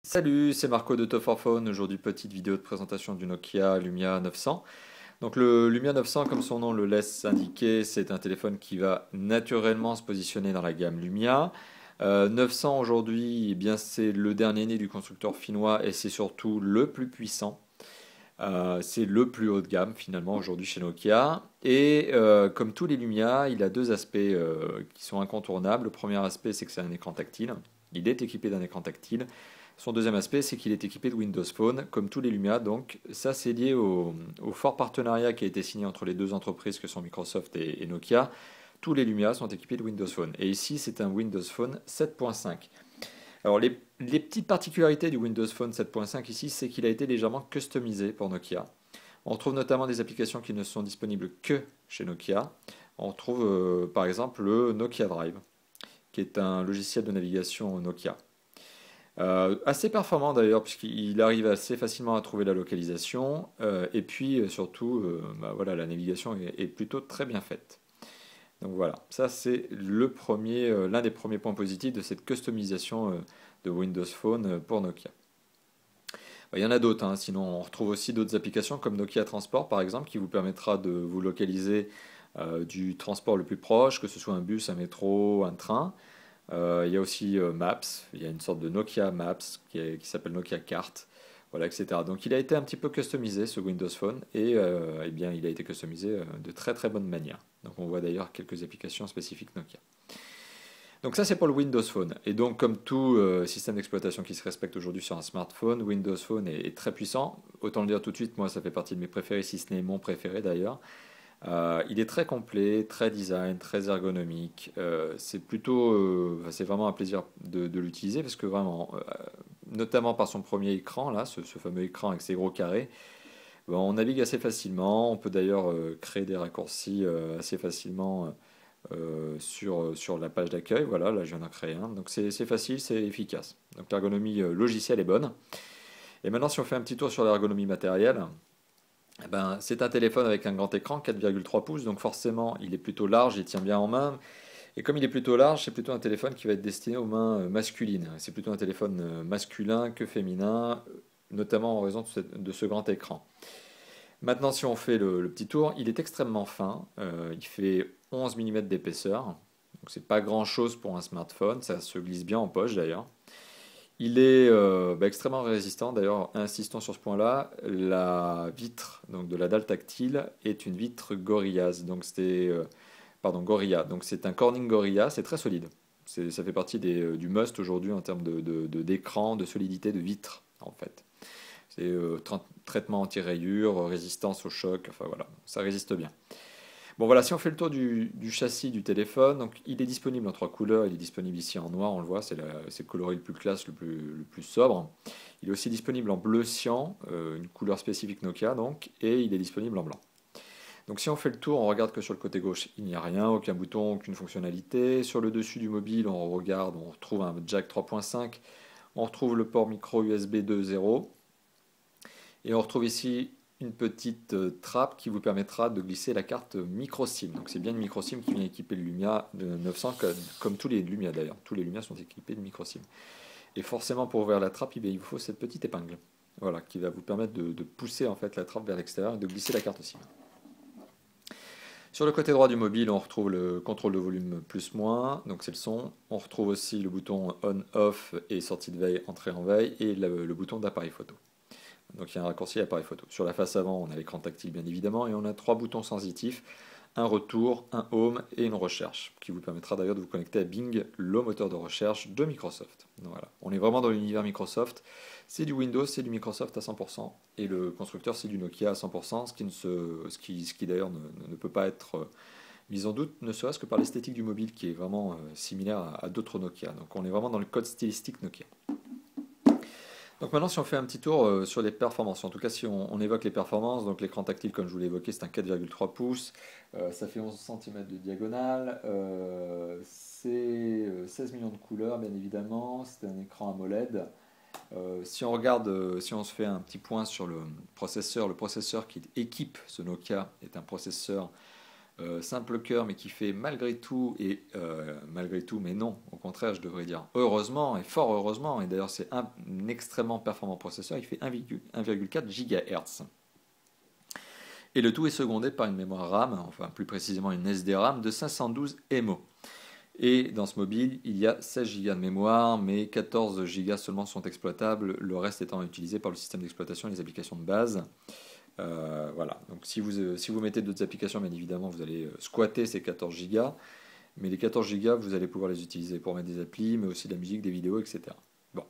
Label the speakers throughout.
Speaker 1: Salut, c'est Marco de Top 4 Phone. Aujourd'hui, petite vidéo de présentation du Nokia Lumia 900. Donc le Lumia 900, comme son nom le laisse indiquer, c'est un téléphone qui va naturellement se positionner dans la gamme Lumia. 900 aujourd'hui, eh bien c'est le dernier né du constructeur finnois et c'est surtout le plus puissant. C'est le plus haut de gamme finalement aujourd'hui chez Nokia. Et comme tous les Lumia, il a deux aspects qui sont incontournables. Le premier aspect, c'est que c'est un écran tactile. Il est équipé d'un écran tactile. Son deuxième aspect, c'est qu'il est équipé de Windows Phone, comme tous les Lumia. Donc ça, c'est lié au fort partenariat qui a été signé entre les deux entreprises que sont Microsoft et Nokia. Tous les Lumia sont équipés de Windows Phone. Et ici, c'est un Windows Phone 7.5. Alors les petites particularités du Windows Phone 7.5 ici, c'est qu'il a été légèrement customisé pour Nokia. On retrouve notamment des applications qui ne sont disponibles que chez Nokia. On retrouve par exemple le Nokia Drive, qui est un logiciel de navigation Nokia. Assez performant d'ailleurs, puisqu'il arrive assez facilement à trouver la localisation, et puis surtout, voilà, la navigation est plutôt très bien faite. Donc voilà, ça c'est l'un des premiers points positifs de cette customisation de Windows Phone pour Nokia. Il y en a d'autres, hein, sinon on retrouve aussi d'autres applications comme Nokia Transport par exemple, qui vous permettra de vous localiser du transport le plus proche, que ce soit un bus, un métro, un train. Il y a aussi Maps, il y a une sorte de Nokia Maps qui s'appelle Nokia Carte, voilà, etc. Donc il a été un petit peu customisé ce Windows Phone et eh bien, il a été customisé de très très bonne manière. Donc on voit d'ailleurs quelques applications spécifiques Nokia. Donc ça c'est pour le Windows Phone. Et donc comme tout système d'exploitation qui se respecte aujourd'hui sur un smartphone, Windows Phone est très puissant. Autant le dire tout de suite, moi ça fait partie de mes préférés, si ce n'est mon préféré d'ailleurs. Il est très complet, très design, très ergonomique. C'est vraiment un plaisir de l'utiliser parce que vraiment, notamment par son premier écran là, ce fameux écran avec ses gros carrés, ben, on navigue assez facilement. On peut d'ailleurs créer des raccourcis assez facilement sur la page d'accueil. Voilà, là je viens d'en créer un. Donc c'est facile, c'est efficace. Donc l'ergonomie logicielle est bonne. Et maintenant, si on fait un petit tour sur l'ergonomie matérielle. Eh ben, c'est un téléphone avec un grand écran, 4,3 pouces, donc forcément il est plutôt large, il tient bien en main. Et comme il est plutôt large, c'est plutôt un téléphone qui va être destiné aux mains masculines. C'est plutôt un téléphone masculin que féminin, notamment en raison de ce grand écran. Maintenant, si on fait le petit tour, il est extrêmement fin, il fait 11 mm d'épaisseur, donc c'est pas grand chose pour un smartphone, ça se glisse bien en poche d'ailleurs. Il est extrêmement résistant. D'ailleurs, insistons sur ce point-là. La vitre donc de la dalle tactile est une vitre Gorillaz. Gorilla. Donc c'est un Corning Gorilla. C'est très solide. Ça fait partie du must aujourd'hui en termes d'écran, de solidité de vitre en fait. C'est traitement anti-rayures, résistance au choc. Enfin voilà, ça résiste bien. Bon voilà, si on fait le tour du châssis du téléphone, donc il est disponible en trois couleurs, il est disponible ici en noir, on le voit, c'est le coloris le plus classe, le plus sobre. Il est aussi disponible en bleu cyan, une couleur spécifique Nokia donc, et il est disponible en blanc. Donc si on fait le tour, on regarde que sur le côté gauche, il n'y a rien, aucun bouton, aucune fonctionnalité. Sur le dessus du mobile, on regarde, on retrouve un jack 3.5, on retrouve le port micro USB 2.0, et on retrouve ici une petite trappe qui vous permettra de glisser la carte micro SIM. Donc c'est bien une micro SIM qui vient équiper le Lumia de 900, comme tous les Lumia d'ailleurs. Tous les Lumia sont équipés de micro SIM. Et forcément pour ouvrir la trappe, il vous faut cette petite épingle. Voilà, qui va vous permettre de pousser en fait la trappe vers l'extérieur et de glisser la carte SIM. Sur le côté droit du mobile, on retrouve le contrôle de volume plus-moins, donc c'est le son. On retrouve aussi le bouton on-off et sortie de veille, entrée en veille, et le bouton d'appareil photo. Donc il y a un raccourci appareil photo. Sur la face avant, on a l'écran tactile bien évidemment, et on a trois boutons sensitifs, un retour, un home et une recherche, qui vous permettra d'ailleurs de vous connecter à Bing, le moteur de recherche de Microsoft. Donc voilà, on est vraiment dans l'univers Microsoft. C'est du Windows, c'est du Microsoft à 100%, et le constructeur c'est du Nokia à 100%, ce qui d'ailleurs ne peut pas être mis en doute, ne serait-ce que par l'esthétique du mobile qui est vraiment similaire à d'autres Nokia. Donc on est vraiment dans le code stylistique Nokia. Donc maintenant, si on fait un petit tour sur les performances, en tout cas si on évoque les performances, donc l'écran tactile, comme je vous l'ai évoqué, c'est un 4,3 pouces, ça fait 11 cm de diagonale, c'est 16 millions de couleurs, bien évidemment, c'est un écran AMOLED. Si on regarde, si on se fait un petit point sur le processeur qui équipe ce Nokia est un processeur simple cœur, mais qui fait malgré tout, mais non, au contraire, je devrais dire heureusement, et fort heureusement, et d'ailleurs c'est un extrêmement performant processeur, il fait 1,4 GHz. Et le tout est secondé par une mémoire RAM, enfin plus précisément une SD-RAM de 512 MO. Et dans ce mobile, il y a 16 Go de mémoire, mais 14 Go seulement sont exploitables, le reste étant utilisé par le système d'exploitation et les applications de base. Voilà, donc si vous mettez d'autres applications, bien évidemment, vous allez squatter ces 14 Go, mais les 14 Go, vous allez pouvoir les utiliser pour mettre des applis, mais aussi de la musique, des vidéos, etc. Bon.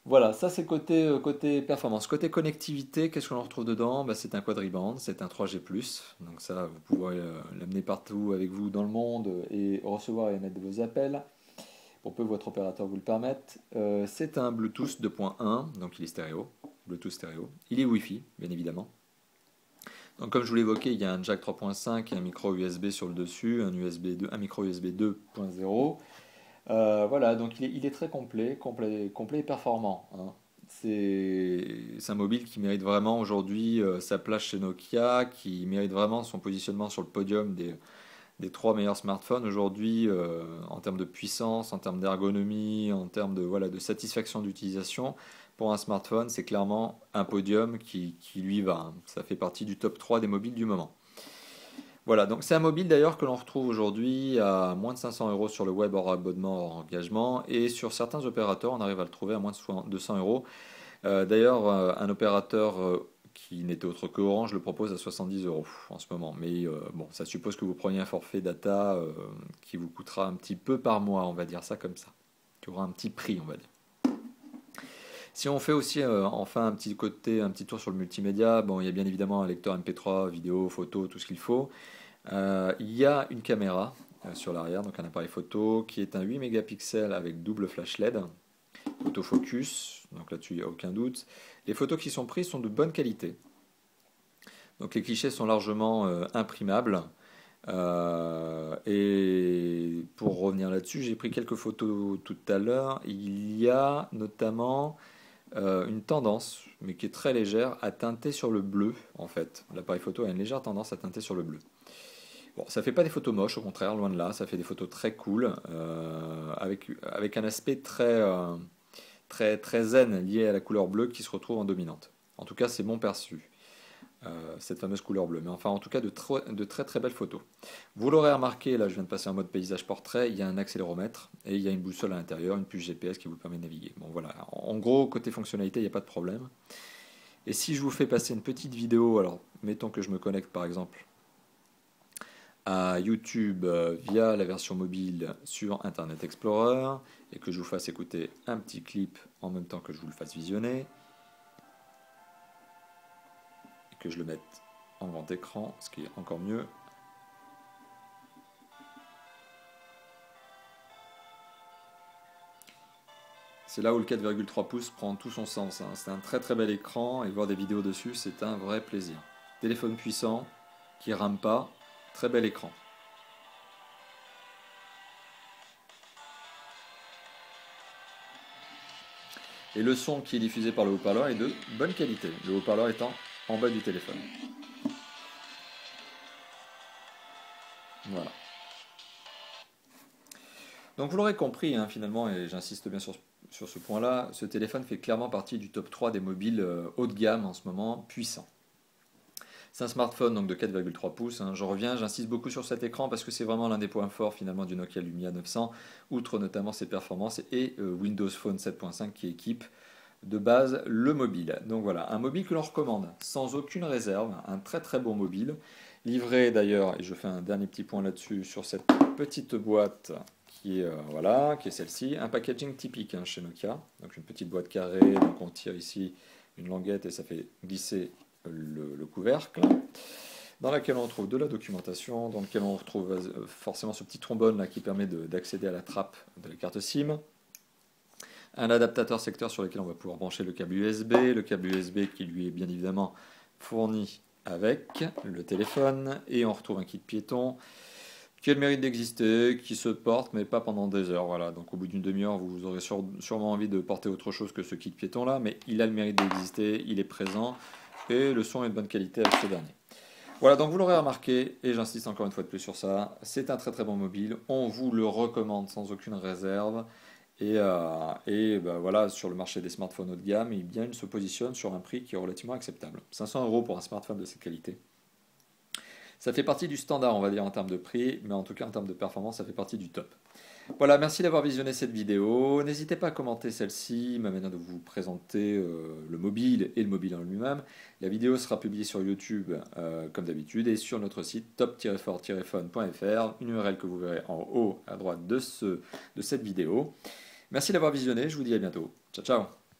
Speaker 1: Voilà, ça c'est côté performance. Côté connectivité, qu'est-ce qu'on retrouve dedans? Bah, c'est un quadriband, c'est un 3G+, donc ça, vous pourrez l'amener partout avec vous dans le monde et recevoir et émettre vos appels, pour peu que votre opérateur vous le permette. C'est un Bluetooth 2.1, donc il est stéréo, Bluetooth stéréo. Il est Wi-Fi, bien évidemment. Donc comme je vous l'évoquais, il y a un jack 3.5 et un micro USB sur le dessus, un micro USB 2.0. Voilà, donc il est très complet et performant, hein. C'est un mobile qui mérite vraiment aujourd'hui sa place chez Nokia, qui mérite vraiment son positionnement sur le podium des 3 meilleurs smartphones aujourd'hui en termes de puissance, en termes d'ergonomie, en termes de satisfaction d'utilisation. Pour un smartphone, c'est clairement un podium qui lui va, hein. Ça fait partie du top 3 des mobiles du moment. Voilà, donc c'est un mobile d'ailleurs que l'on retrouve aujourd'hui à moins de 500 € sur le web hors abonnement, hors engagement, et sur certains opérateurs, on arrive à le trouver à moins de 200 €. D'ailleurs, un opérateur qui n'était autre que Orange le propose à 70 € en ce moment. Mais bon, ça suppose que vous preniez un forfait data qui vous coûtera un petit peu par mois, on va dire ça comme ça. Qui aura un petit prix, on va dire. Si on fait aussi enfin un petit tour sur le multimédia, bon, il y a bien évidemment un lecteur MP3, vidéo, photo, tout ce qu'il faut. Il y a une caméra sur l'arrière, donc un appareil photo qui est un 8 mégapixels avec double flash LED, autofocus, donc là-dessus il n'y a aucun doute. Les photos qui sont prises sont de bonne qualité. Donc les clichés sont largement imprimables. Et pour revenir là-dessus, j'ai pris quelques photos tout à l'heure. Il y a notamment une tendance, mais qui est très légère, à teinter sur le bleu, en fait. L'appareil photo a une légère tendance à teinter sur le bleu. Bon, ça fait pas des photos moches, au contraire, loin de là. Ça fait des photos très cool, avec un aspect très zen lié à la couleur bleue qui se retrouve en dominante. En tout cas, c'est mon perçu. Cette fameuse couleur bleue. Mais enfin, en tout cas, de très belles photos. Vous l'aurez remarqué, là je viens de passer en mode paysage portrait, il y a un accéléromètre et il y a une boussole à l'intérieur, une puce GPS qui vous permet de naviguer. Bon voilà, en gros, côté fonctionnalité, il n'y a pas de problème. Et si je vous fais passer une petite vidéo, alors mettons que je me connecte par exemple à YouTube via la version mobile sur Internet Explorer et que je vous fasse écouter un petit clip en même temps que je vous le fasse visionner, que je le mette en grand écran, ce qui est encore mieux. C'est là où le 4,3 pouces prend tout son sens, hein. C'est un très bel écran et voir des vidéos dessus, c'est un vrai plaisir. Téléphone puissant, qui rame pas, très bel écran. Et le son qui est diffusé par le haut-parleur est de bonne qualité, le haut-parleur étant en bas du téléphone. Voilà. Donc vous l'aurez compris, hein, finalement, et j'insiste bien sur ce point-là, ce téléphone fait clairement partie du top 3 des mobiles haut de gamme en ce moment, puissants. C'est un smartphone donc de 4,3 pouces, hein. Je reviens, j'insiste beaucoup sur cet écran parce que c'est vraiment l'un des points forts finalement du Nokia Lumia 900, outre notamment ses performances et Windows Phone 7.5 qui équipe de base le mobile. Donc voilà, un mobile que l'on recommande sans aucune réserve, un très bon mobile, livré d'ailleurs, et je fais un dernier petit point là-dessus, sur cette petite boîte qui est celle-ci, un packaging typique, hein, chez Nokia, donc une petite boîte carrée, donc on tire ici une languette et ça fait glisser le couvercle, dans laquelle on retrouve de la documentation, dans laquelle on retrouve forcément ce petit trombone là qui permet d'accéder à la trappe de la carte SIM, un adaptateur secteur sur lequel on va pouvoir brancher le câble USB qui lui est bien évidemment fourni avec le téléphone, et on retrouve un kit piéton qui a le mérite d'exister, qui se porte mais pas pendant des heures. Voilà, donc au bout d'une demi-heure vous aurez sûrement envie de porter autre chose que ce kit piéton là, mais il a le mérite d'exister, il est présent et le son est de bonne qualité avec ce dernier. Voilà, donc vous l'aurez remarqué, et j'insiste encore une fois de plus sur ça, c'est un très très bon mobile, on vous le recommande sans aucune réserve, et bah, voilà, sur le marché des smartphones haut de gamme, eh bien, il se positionne sur un prix qui est relativement acceptable. 500 € pour un smartphone de cette qualité. Ça fait partie du standard, on va dire, en termes de prix, mais en tout cas en termes de performance, ça fait partie du top. Voilà, merci d'avoir visionné cette vidéo. N'hésitez pas à commenter celle-ci, ma manière de vous présenter le mobile et le mobile en lui-même. La vidéo sera publiée sur YouTube comme d'habitude et sur notre site top-fort-phone.fr, une URL que vous verrez en haut à droite de cette vidéo. Merci d'avoir visionné, je vous dis à bientôt. Ciao ciao.